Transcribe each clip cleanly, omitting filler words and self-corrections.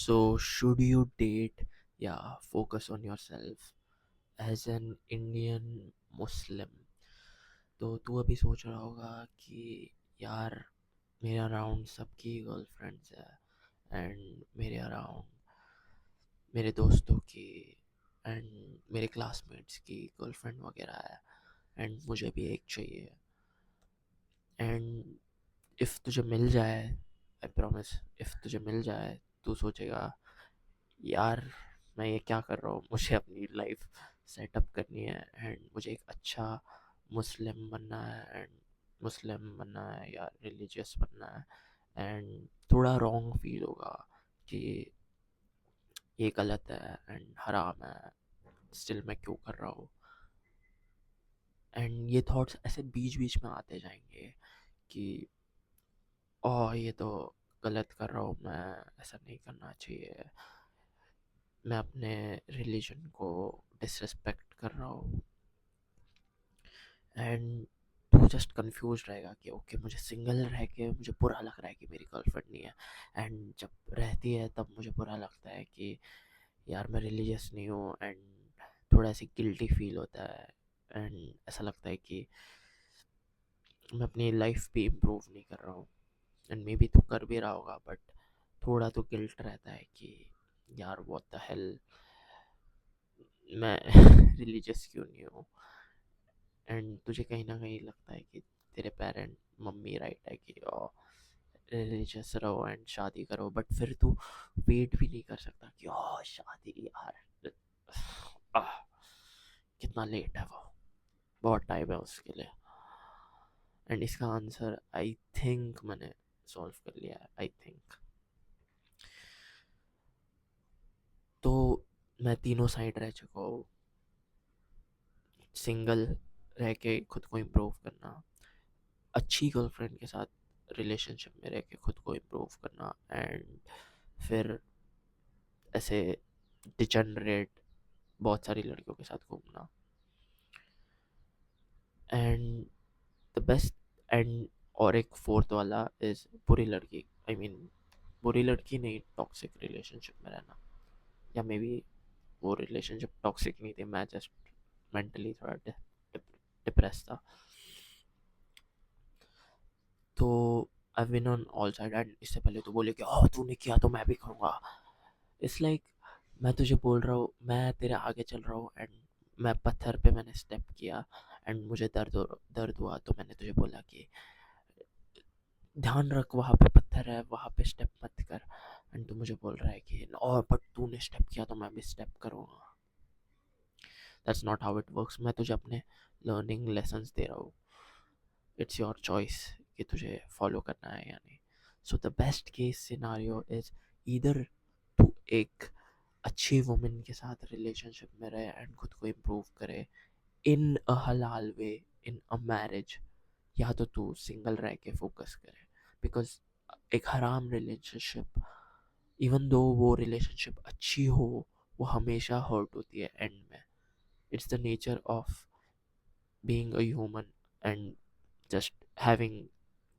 So, should you date? Yeah, focus on yourself as an Indian Muslim. तो तू अभी सोच रहा होगा कि यार मेरे अराउंड सबकी गर्लफ्रेंड्स है एंड मेरे अराउंड मेरे दोस्तों की एंड मेरे क्लासमेट्स की गर्लफ्रेंड वगैरह है एंड मुझे भी एक चाहिए एंड इफ़ तुझे मिल जाए आई प्रॉमिस इफ़ तुझे मिल जाए तू सोचेगा यार मैं ये क्या कर रहा हूँ मुझे अपनी लाइफ सेटअप करनी है एंड मुझे एक अच्छा मुस्लिम बनना है एंड मुस्लिम बनना है या रिलीजियस बनना है एंड थोड़ा रॉन्ग फील होगा कि ये गलत है एंड हराम है स्टिल मैं क्यों कर रहा हूँ एंड ये थॉट्स ऐसे बीच बीच में आते जाएंगे कि ओह ये तो गलत कर रहा हूँ मैं ऐसा नहीं करना चाहिए मैं अपने रिलीजन को डिसरिस्पेक्ट कर रहा हूँ एंड तू जस्ट कंफ्यूज रहेगा कि ओके मुझे सिंगल रह के मुझे बुरा लग रहा है कि मेरी गर्लफ्रेंड नहीं है एंड जब रहती है तब मुझे बुरा लगता है कि यार मैं रिलीजियस नहीं हूँ एंड थोड़ा ऐसे गिल्टी फील होता है एंड ऐसा लगता है कि मैं अपनी लाइफ पे इम्प्रूव नहीं कर रहा हूँ एंड मे बी तू कर भी रहा होगा बट थोड़ा तो गिल्ट रहता है कि यार व्हाट द हेल मैं रिलीजियस क्यों नहीं हूँ एंड तुझे कहीं ना कहीं लगता है कि तेरे पेरेंट मम्मी राइट है कि रिलीजियस रहो एंड शादी करो बट फिर तू वेट भी नहीं कर सकता कि शादी यार आह, कितना लेट है वो बहुत टाइम है उसके लिए एंड इसका आंसर आई थिंक मैंने सॉल्व कर लिया है आई थिंक तो मैं तीनों साइड रह चुका हूँ सिंगल रह के खुद को इम्प्रूव करना अच्छी गर्लफ्रेंड के साथ रिलेशनशिप में रह के खुद को इम्प्रूव करना एंड फिर ऐसे डिजनरेट बहुत सारी लड़कियों के साथ घूमना एंड द बेस्ट एंड और एक फोर्थ वाला इज बुरी लड़की आई मीन बुरी लड़की नहीं टॉक्सिक रिलेशनशिप में रहना या मे बी वो रिलेशनशिप टॉक्सिक नहीं थी मैं जस्ट मेंटली थोड़ा डिप्रेस था तो I win on all side and इससे पहले तो बोले कि तूने किया तो मैं भी करूँगा इट्स लाइक मैं तुझे बोल रहा हूँ मैं तेरे आगे चल रहा हूँ एंड मैं पत्थर पे मैंने स्टेप किया एंड मुझे दर्द हुआ तो मैंने तुझे बोला कि ध्यान रख वहाँ पे पत्थर है वहाँ पे स्टेप मत कर एंड तू मुझे बोल रहा है कि और बट तूने स्टेप किया तो मैं भी स्टेप करूँगा that's not how it works मैं तुझे अपने लर्निंग लेसन्स दे रहा हूँ इट्स योर चॉइस कि तुझे फॉलो करना है या नहीं so the best case scenario is either तू एक अच्छी वुमेन के साथ रिलेशनशिप में रहे एंड खुद को इम्प्रूव करे इन अ हलाल वे इन अ मैरिज या तो तू सिंगल रह के फोकस करे बिकॉज एक हराम रिलेशनशिप इवन दो वो रिलेशनशिप अच्छी हो वो हमेशा हर्ट होती है एंड में it's the nature of being a human and just having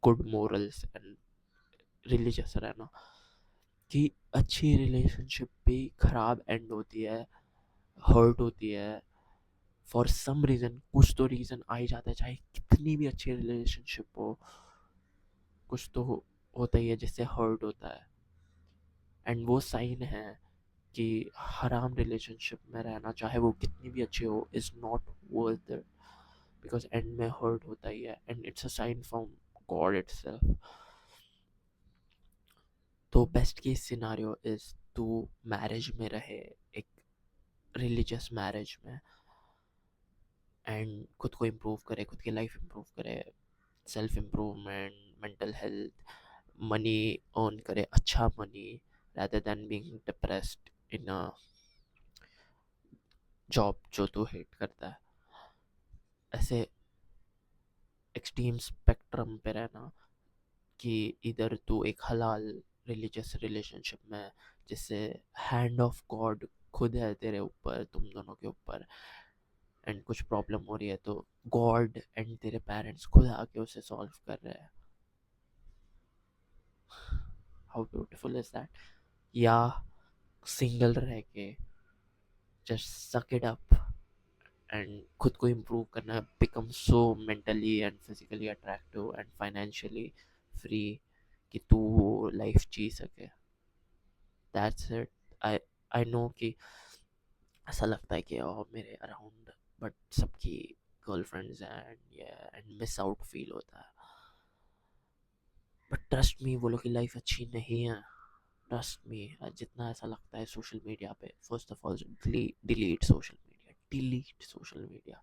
good morals and religious रहना कि अच्छी रिलेशनशिप भी खराब एंड होती है हर्ट होती है फॉर सम रीज़न कुछ तो रीज़न आ ही जाता है चाहे कितनी भी अच्छी रिलेशनशिप हो कुछ तो होता ही है जिससे हर्ट होता है एंड वो साइन है कि हराम रिलेशनशिप में रहना चाहे वो कितनी भी अच्छी हो is not worth it because end में हर्ट होता ही है and it's a sign from God itself तो बेस्ट केस सिनारियो इज तू मैरिज में रहे एक रिलीजियस मैरिज में एंड खुद को इम्प्रूव करे खुद की लाइफ इम्प्रूव करे self improvement mental health money earn करे अच्छा money rather than being depressed in a job जो तू हेट करता है ऐसे एक्सट्रीम स्पेक्ट्रम पे रहना कि इधर तू एक हलाल रिलीजियस रिलेशनशिप में जिससे हैंड ऑफ गॉड खुद है तेरे ऊपर तुम दोनों के ऊपर एंड कुछ प्रॉब्लम हो रही है तो गॉड एंड तेरे पेरेंट्स खुद आके उसे सॉल्व कर रहे हैं हाउ ब्यूटीफुल इज दैट या सिंगल रह के जस्ट सक इट अप एंड खुद को इम्प्रूव करना, become so mentally and physically attractive and financially free कि तू वो लाइफ जी सके। That's it. I I know कि ऐसा लगता है कि मेरे अराउंड बट सबकी girlfriends and miss out feel होता है। बट ट्रस्ट मी वो लोग की लाइफ अच्छी नहीं है। ट्रस्ट मी, जितना ऐसा लगता है सोशल मीडिया पे, first of all delete social media, delete social media.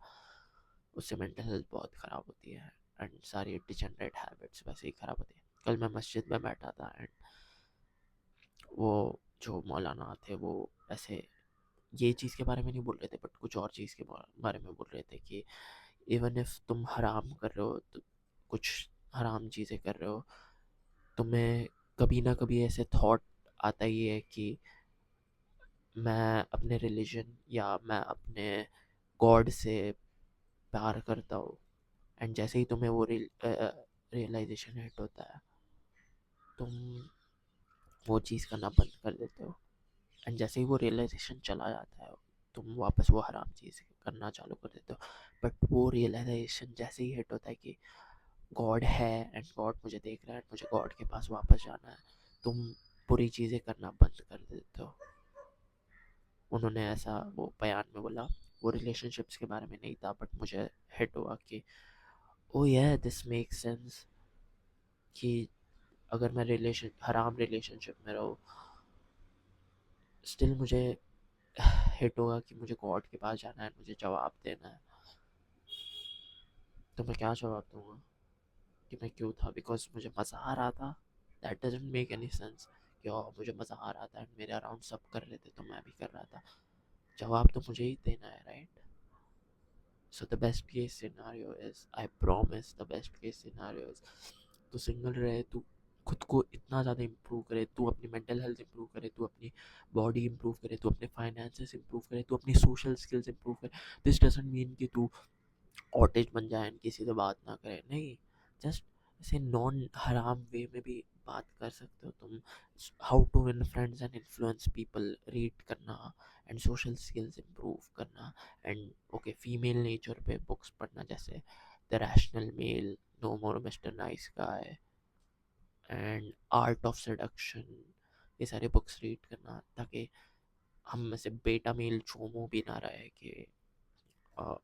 उससे मेंटल हेल्थ बहुत ख़राब होती है एंड सारी डिजेनरेट हैबिट्स वैसे ही ख़राब होती है। कल मैं मस्जिद में बैठा था एंड वो जो मौलाना थे वो ऐसे ये चीज़ के बारे में नहीं बोल रहे थे बट कुछ और चीज़ के बारे में बोल रहे थे कि इवन इफ तुम हराम कर रहे हो तो कुछ हराम चीज़ें कर रहे हो, तुम्हें कभी ना कभी ऐसे थॉट आता ही है कि मैं अपने रिलीजन या मैं अपने गॉड से प्यार करता हूँ। एंड जैसे ही तुम्हें वो रियलाइजेशन हिट होता है, तुम वो चीज़ करना बंद कर देते हो। एंड जैसे ही वो रियलाइजेशन चला जाता है, तुम वापस वो हराम चीज़ करना चालू कर देते हो। बट वो रियलाइजेशन जैसे ही हिट होता है कि गॉड है एंड गॉड मुझे देख रहा है एंड मुझे गॉड के पास वापस जाना है, तुम बुरी चीज़ें करना बंद कर देते हो। उन्होंने ऐसा वो बयान में बोला। वो रिलेशनशिप्स के बारे में नहीं था बट मुझे हिट हुआ कि ओ ये दिस मेक सेंस कि अगर मैं हराम रिलेशनशिप में रहूँ, स्टिल मुझे हिट होगा कि मुझे गॉड के पास जाना है, मुझे जवाब देना है। तो मैं क्या जवाब दूंगा कि मैं क्यों था? बिकॉज मुझे मज़ा आ रहा था? That doesn't make any sense कि मुझे मज़ा आ रहा था एंड मेरे अराउंड सब कर रहे थे तो मैं भी कर रहा था। जवाब तो मुझे ही देना है, right? So the best case scenario is, I promise, the best case scenario is तू सिंगल रहे, तू खुद को इतना ज़्यादा इम्प्रूव करे, तू अपनी मेंटल हेल्थ इम्प्रूव करे, तू अपनी बॉडी इम्प्रूव करे, तू अपने फाइनेंसेस इम्प्रूव करे, तू अपनी सोशल स्किल्स इम्प्रूव करे। दिस डजेंट मीन कि तू ऑटेज बन जाए किसी से बात ना करे, नहीं। जस्ट ऐसे नॉन हराम वे में भी बात कर सकते हो तुम। How to win friends and influence people read करना एंड सोशल स्किल्स इम्प्रूव करना एंड ओके फीमेल नेचर पे बुक्स पढ़ना, जैसे the rational male, no more mister nice guy and art of seduction. ये सारे बुक्स रीड करना ताकि हम में से बेटा मेल चोमो भी ना रहे कि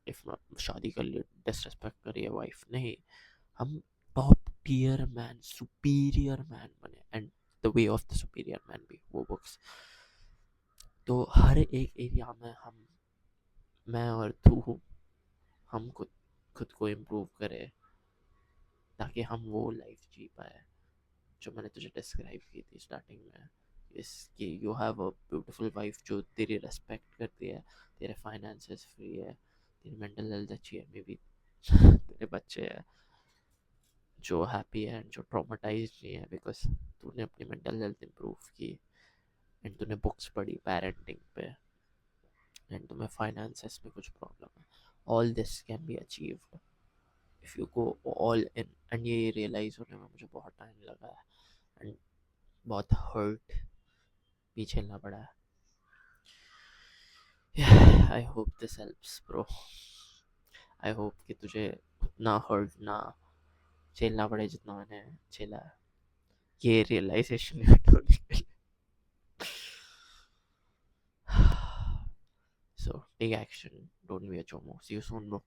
इफ शादी कर लिए डिसरेस्पेक्ट करिए वाइफ, नहीं। हम top tier man, superior man बने and the way of the superior man भी वो बुक्स। तो हर एक एरिया में हम, मैं और तू, हम खुद खुद को इम्प्रूव करें ताकि हम वो लाइफ जी पाए जो मैंने तुझे डिस्क्राइब की थी स्टार्टिंग में। इसकी you have a beautiful wife जो तेरी रेस्पेक्ट करती है, तेरे फाइनेंसेस फ्री है, तेरी मेंटल हेल्थ अच्छी है, मे बी तेरे बच्चे हैं जो हैप्पी है एंड जो ट्रॉमेटाइज नहीं है बिकॉज तूने अपनी मेंटल हेल्थ इम्प्रूव की एंड तूने बुक्स पढ़ी पेरेंटिंग पे एंड तुम्हें फाइनेंसेस में कुछ प्रॉब्लम है। All this can be achieved if you go all in. And ये रियलाइज़ होने में मुझे बहुत टाइम लगा है एंड बहुत हर्ट भी झेलना पड़ा है। I hope this helps bro. I hope कि तुझे उतना हर्ट ना झेलना पड़े जितना मैंने झेला है, ये रियलाइजेशन होने के लिए। So take action, don't be a chomo. See you soon, bro.